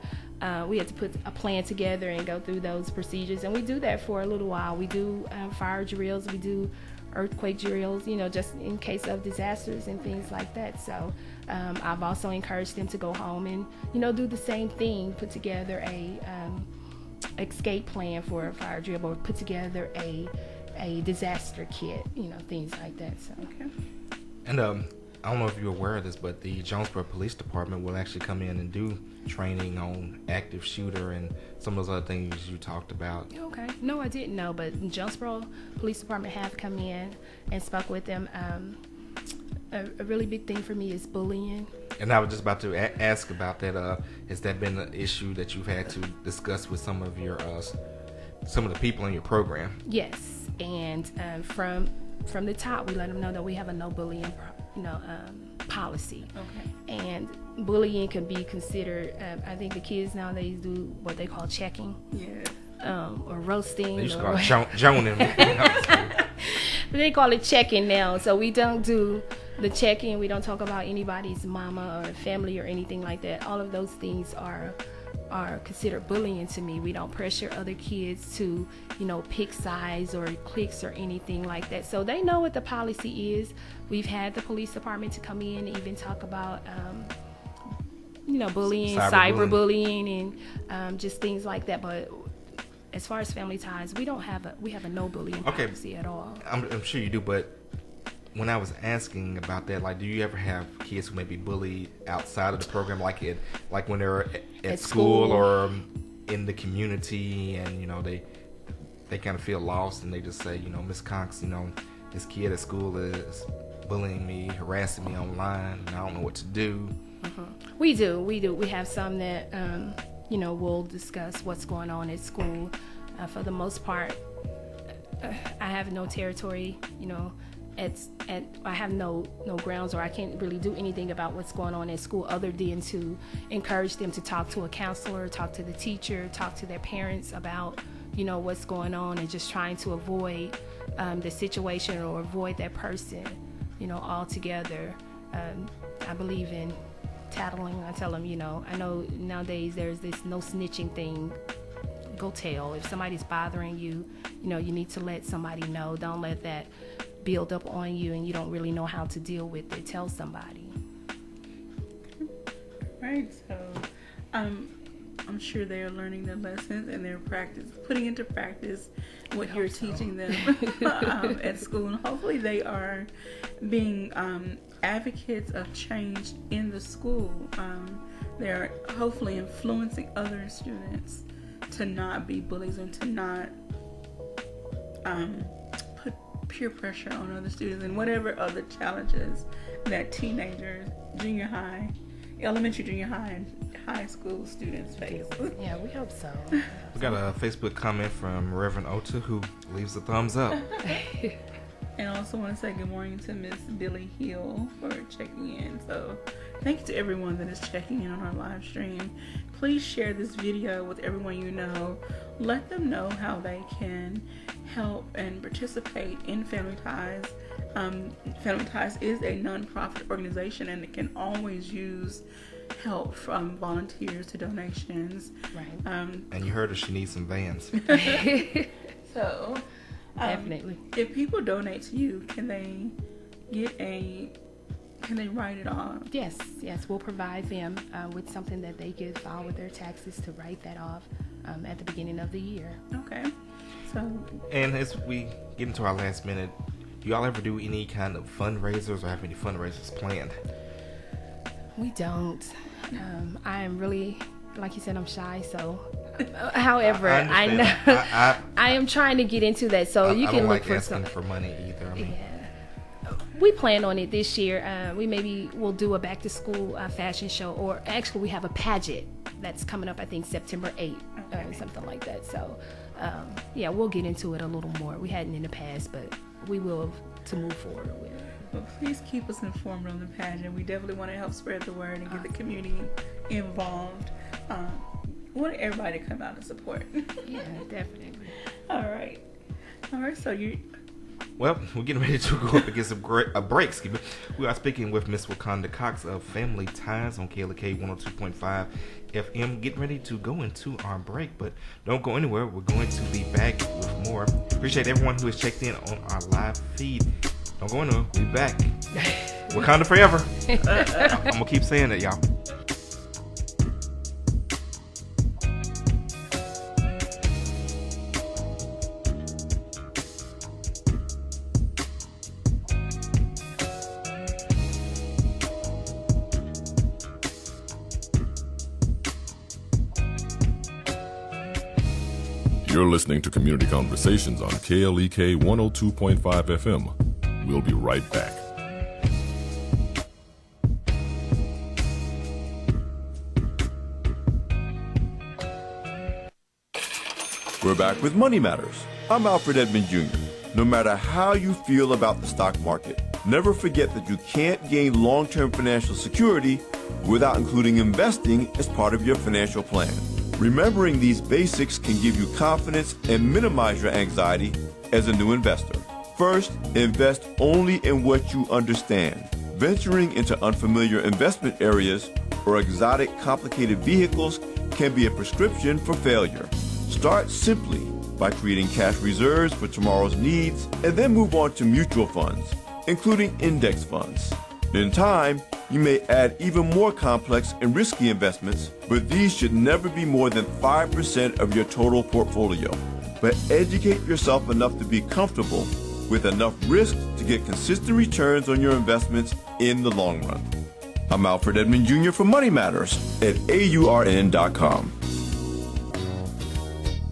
we had to put a plan together and go through those procedures. And we do that for a little while. We do fire drills, we do earthquake drills, just in case of disasters and things like that. So I've also encouraged them to go home and, do the same thing, put together a escape plan for a fire drill, or put together a disaster kit, things like that. So. Okay. And I don't know if you're aware of this, but the Jonesboro Police Department will actually come in and do training on active shooter and some of those other things you talked about. Okay. No, I didn't know, but Jonesboro Police Department have come in and spoke with them. A really big thing for me is bullying. And I was just about to ask about that. Has that been an issue that you've had to discuss with some of your some of the people in your program? Yes, and from the top, we let them know that we have a no bullying policy. Okay. And bullying can be considered, I think the kids nowadays do what they call checking. Yeah. Or roasting. They used to call it joning. They call it checking now. So we don't do the checking. We don't talk about anybody's mama or family or anything like that. All of those things are considered bullying to me. We don't pressure other kids to, pick sides or cliques or anything like that. So they know what the policy is. We've had the police department to come in and even talk about, bullying, cyberbullying, and just things like that. But as far as family ties, we have a no bullying policy at all. I'm sure you do, but when I was asking about that, like, do you ever have kids who may be bullied outside of the program, like when they're at school or in the community, and they kind of feel lost and they just say, Miss Cox, this kid at school is bullying me, harassing me online, and I don't know what to do. We do. We have some that, we'll discuss what's going on at school. For the most part, I have no territory, I have no grounds, or I can't really do anything about what's going on at school other than to encourage them to talk to a counselor, talk to the teacher, talk to their parents about, what's going on, and just trying to avoid the situation or avoid that person, altogether. I believe in tattling. I tell them, I know nowadays there's this no snitching thing. Go tell. If somebody's bothering you, you need to let somebody know. Don't let that build up on you and you don't really know how to deal with it. Tell somebody. Right. So I'm sure they're learning their lessons and they're putting into practice what you're teaching them at school, and hopefully they are being advocates of change in the school. They're hopefully influencing other students to not be bullies and to not put peer pressure on other students and whatever other challenges that teenagers, junior high, elementary, junior high, and high school students face. Yeah, we hope so. We got a Facebook comment from Reverend Ota who leaves a thumbs up. And I also want to say good morning to Miss Billy Hill for checking in. So thank you to everyone that is checking in on our live stream. Please share this video with everyone you know. Let them know how they can help and participate in Family Ties. Family Ties is a non-profit organization, and it can always use help from volunteers to donations. Right. And you heard her, she needs some vans. So definitely. If people donate to you, can they write it off? Yes, we'll provide them with something that they could file with their taxes to write that off at the beginning of the year. Okay. So. And as we get into our last minute, do y'all ever do any kind of fundraisers or have any fundraisers planned? We don't. I am really, like you said, I'm shy, so. However, I know I am trying to get into that, so you can look for asking for money either. We plan on it this year. We maybe will do a back to school fashion show, or actually we have a pageant that's coming up, I think September 8th, something like that. So we'll get into it a little more. We hadn't in the past, but we will to move forward with it. Well, please keep us informed on the pageant. We definitely want to help spread the word and get the community involved. We want everybody to come out and support. Yeah, definitely. All right. So Well, we're getting ready to go up against a break. We are speaking with Miss Wakonda Cox of Family Ties on KLK 102.5 FM. Getting ready to go into our break, but don't go anywhere. We're going to be back with more. Appreciate everyone who has checked in on our live feed. Don't go anywhere. We'll be back. Wakanda forever. I'm going to keep saying it, y'all. You're listening to Community Conversations on KLEK 102.5 FM. We'll be right back. We're back with Money Matters. I'm Alfred Edmond Jr. No matter how you feel about the stock market, never forget that you can't gain long-term financial security without including investing as part of your financial plan. Remembering these basics can give you confidence and minimize your anxiety as a new investor. First, invest only in what you understand. Venturing into unfamiliar investment areas or exotic, complicated vehicles can be a prescription for failure. Start simply by creating cash reserves for tomorrow's needs and then move on to mutual funds, including index funds. In time, you may add even more complex and risky investments, but these should never be more than 5% of your total portfolio. But educate yourself enough to be comfortable with enough risk to get consistent returns on your investments in the long run. I'm Alfred Edmond Jr. for Money Matters at AURN.com.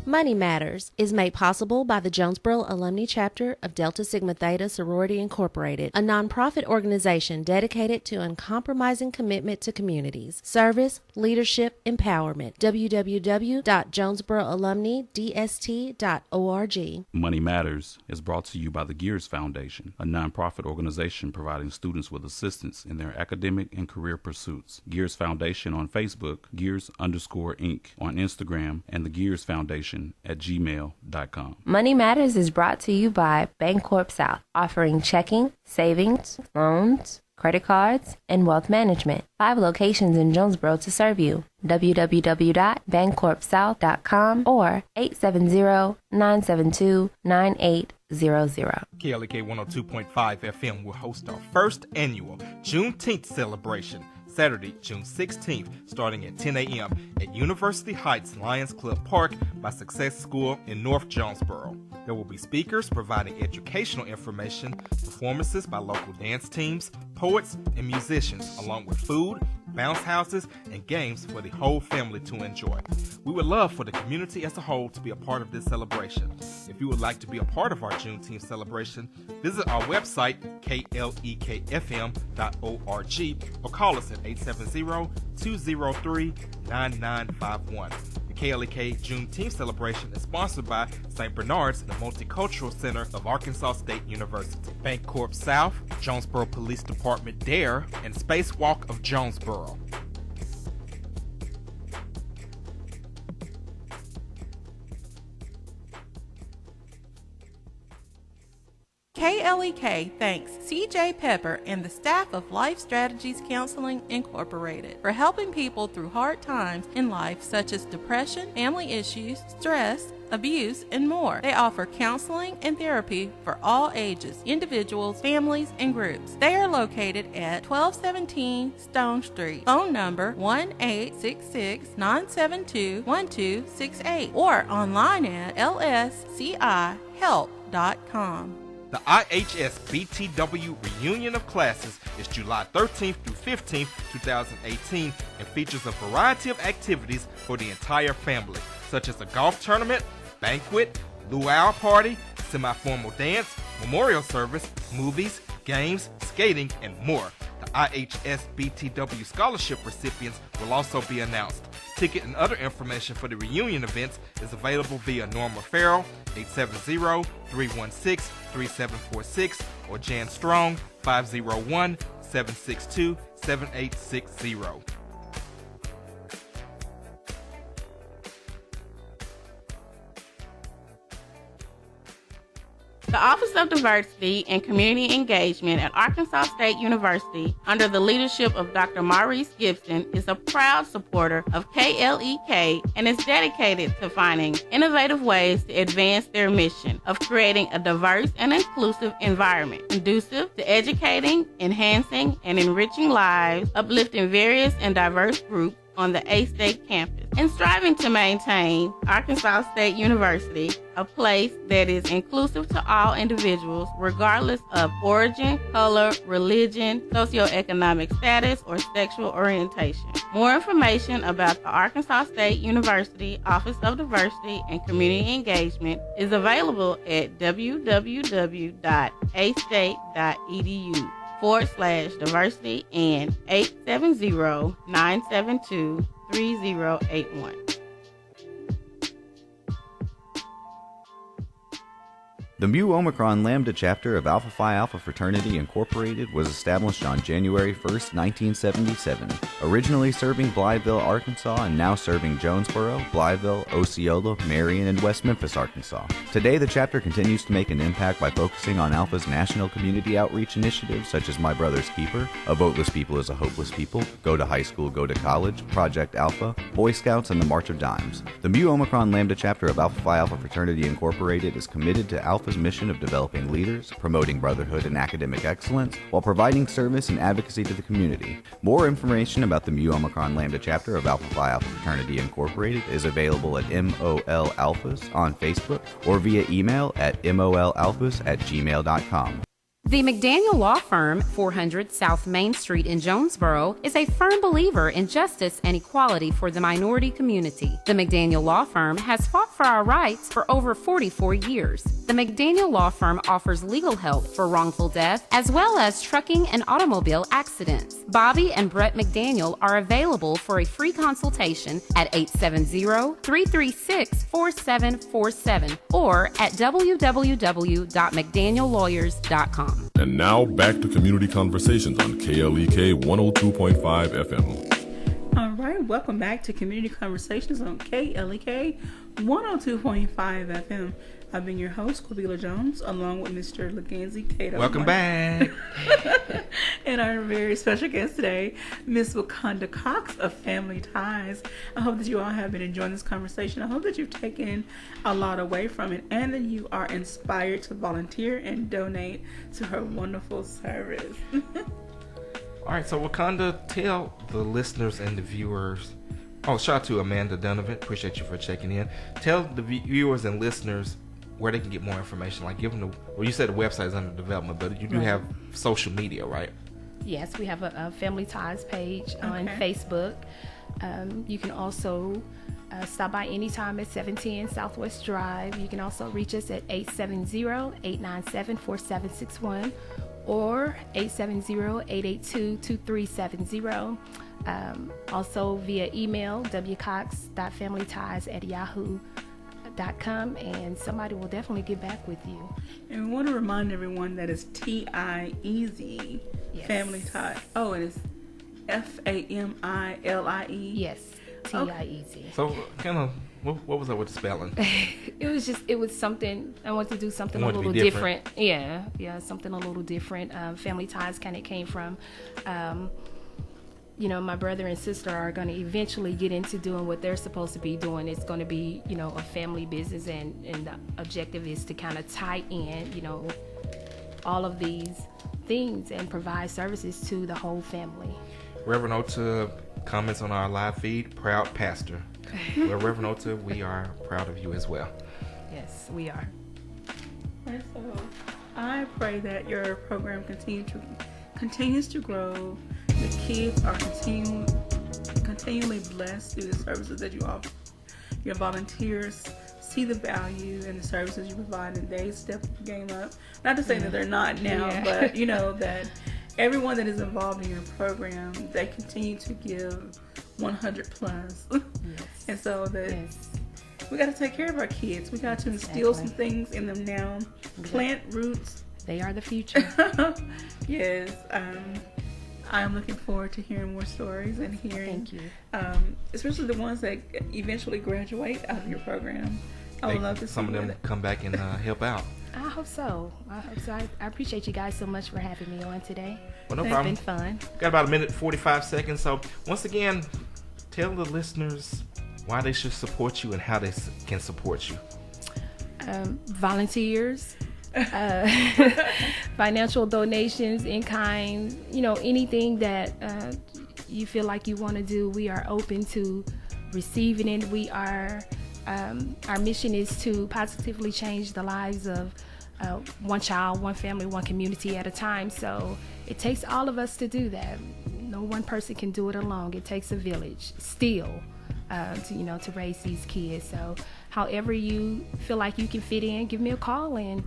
Money Matters is made possible by the Jonesboro Alumni Chapter of Delta Sigma Theta Sorority Incorporated, a nonprofit organization dedicated to uncompromising commitment to communities, service, leadership, empowerment. www.jonesboroalumnidst.org. Money Matters is brought to you by the Gears Foundation, a nonprofit organization providing students with assistance in their academic and career pursuits. Gears Foundation on Facebook, Gears_Inc. on Instagram, and the Gears Foundation at gmail.com. Money Matters is brought to you by Bancorp South, offering checking, savings, loans, credit cards, and wealth management. 5 locations in Jonesboro to serve you. www.bancorpsouth.com or 870-972-9800. KLEK 102.5 FM will host our first annual Juneteenth celebration Saturday, June 16th, starting at 10 a.m. at University Heights Lions Club Park by Success School in North Jonesboro. There will be speakers providing educational information, performances by local dance teams, poets, and musicians, along with food, bounce houses, and games for the whole family to enjoy. We would love for the community as a whole to be a part of this celebration. If you would like to be a part of our Juneteenth celebration, visit our website, klekfm.org, or call us at 870-203-9951. The KLEK Juneteenth celebration is sponsored by St. Bernard's and the Multicultural Center of Arkansas State University, Bancorp South, Jonesboro Police Department DARE, and Spacewalk of Jonesboro. KLEK thanks CJ Pepper and the staff of Life Strategies Counseling Incorporated for helping people through hard times in life such as depression, family issues, stress, abuse, and more. They offer counseling and therapy for all ages, individuals, families, and groups. They are located at 1217 Stone Street. Phone number 1-866-972-1268 or online at lscihelp.com. The IHS BTW Reunion of Classes is July 13th through 15th, 2018, and features a variety of activities for the entire family, such as a golf tournament, banquet, luau party, semi-formal dance, memorial service, movies, games, skating, and more. The IHS BTW scholarship recipients will also be announced. Ticket and other information for the reunion events is available via Norma Farrell, 870-316-3746, or Jan Strong, 501-762-7860. The Office of Diversity and Community Engagement at Arkansas State University, under the leadership of Dr. Maurice Gibson, is a proud supporter of KLEK and is dedicated to finding innovative ways to advance their mission of creating a diverse and inclusive environment, conducive to educating, enhancing, and enriching lives, uplifting various and diverse groups on the A-State campus, and striving to maintain Arkansas State University a place that is inclusive to all individuals, regardless of origin, color, religion, socioeconomic status, or sexual orientation. More information about the Arkansas State University Office of Diversity and Community Engagement is available at www.astate.edu/diversity and 870-972-3081. The Mu Omicron Lambda chapter of Alpha Phi Alpha Fraternity Incorporated was established on January 1st, 1977, originally serving Blytheville, Arkansas, and now serving Jonesboro, Blytheville, Osceola, Marion, and West Memphis, Arkansas. Today, the chapter continues to make an impact by focusing on Alpha's national community outreach initiatives such as My Brother's Keeper, A Voteless People is a Hopeless People, Go to High School, Go to College, Project Alpha, Boy Scouts, and the March of Dimes. The Mu Omicron Lambda chapter of Alpha Phi Alpha Fraternity Incorporated is committed to Alpha's mission of developing leaders, promoting brotherhood and academic excellence, while providing service and advocacy to the community. More information about the Mu Omicron Lambda chapter of Alpha Phi Alpha Fraternity Incorporated is available at MOL Alphas on Facebook or via email at molalphas@gmail.com. The McDaniel Law Firm, 400 South Main Street in Jonesboro, is a firm believer in justice and equality for the minority community. The McDaniel Law Firm has fought for our rights for over 44 years. The McDaniel Law Firm offers legal help for wrongful death as well as trucking and automobile accidents. Bobby and Brett McDaniel are available for a free consultation at 870-336-4747 or at www.mcdaniellawyers.com. And now back to Community Conversations on KLEK 102.5 FM. All right, welcome back to Community Conversations on KLEK 102.5 FM. I've been your host, Quabila Jones, along with Mr. Leganzi Cato. Welcome back. And our very special guest today, Miss Wakonda Cox of Family Ties. I hope that you all have been enjoying this conversation. I hope that you've taken a lot away from it and that you are inspired to volunteer and donate to her wonderful service. All right, so Wakonda, tell the listeners and the viewers. Oh, shout out to Amanda Donovan. Appreciate you for checking in. Tell the viewers and listeners where they can get more information. Like, give them the. Well, you said the website is under development, but you do have social media, right? Yes, we have a Family Ties page on Facebook. You can also stop by anytime at 710 Southwest Drive. You can also reach us at 870-897-4761 or 870-882-2370. Also via email, wcox.familyties@yahoo.com, and somebody will definitely get back with you. And we want to remind everyone that it's Tiez, Family Ties. Oh, and it's Family. Yes, Tiez. So, kind of, what was up with the spelling? It was something, I wanted to do something a little different. Yeah, something a little different. Family Ties kind of came from, my brother and sister are going to eventually get into doing what they're supposed to be doing. It's going to be, a family business, and the objective is to kind of tie in, all of these things and provide services to the whole family. Reverend Ota comments on our live feed, proud pastor. Well, Reverend Ota, we are proud of you as well. Yes, we are. And so I pray that your program continues to grow. The kids are continually blessed through the services that you offer. Your volunteers see the value in the services you provide, and they step the game up. Not to say that they're not now, but that everyone that is involved in your program, they continue to give 100 plus. Yes. And so we got to take care of our kids. We got to instill some things in them now. Plant roots. They are the future. Yes. I'm looking forward to hearing more stories and hearing, especially the ones that eventually graduate out of your program. I would love to see some of them come back and help out. I hope so. I appreciate you guys so much for having me on today. Well, no problem. It's been fun. Got about a minute 45 seconds. So once again, tell the listeners why they should support you and how they can support you. Volunteers. Financial donations in kind, anything that you feel like you want to do, we are open to receiving it. We are our mission is to positively change the lives of one child, one family, one community at a time. So it takes all of us to do that. No one person can do it alone. It takes a village still to raise these kids. So however you feel like you can fit in, give me a call and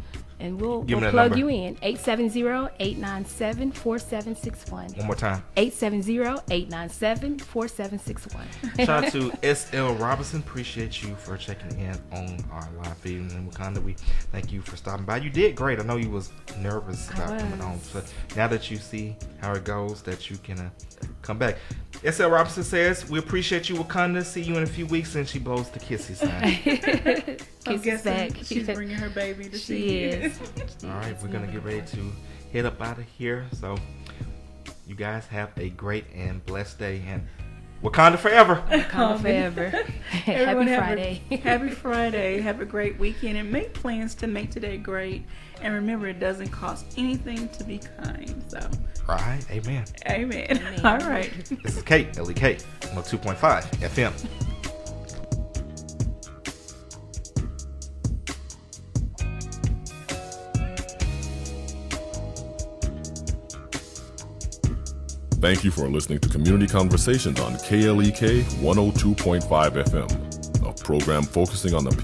we'll plug you in. 870-897-4761. One more time. 870-897-4761. Shout out to S.L. Robinson. Appreciate you for checking in on our live feed. And Wakonda, we thank you for stopping by. You did great. I know you was nervous about coming on. But now that you see how it goes, that you can come back. S.L. Robinson says, we appreciate you, Wakonda. See you in a few weeks. And she blows the kissy sign. Kisses back. She's bringing her baby to see you. All right, we're going to get ready to head up out of here. So you guys have a great and blessed day. And Wakonda forever. Wakonda forever. Happy Friday. Happy Friday. Have a great weekend and make plans to make today great. And remember, it doesn't cost anything to be kind. So. Right. Amen. Amen. All right. This is Kate, LEK, 102.5 FM. thank you for listening to Community Conversations on KLEK 102.5 FM, a program focusing on the people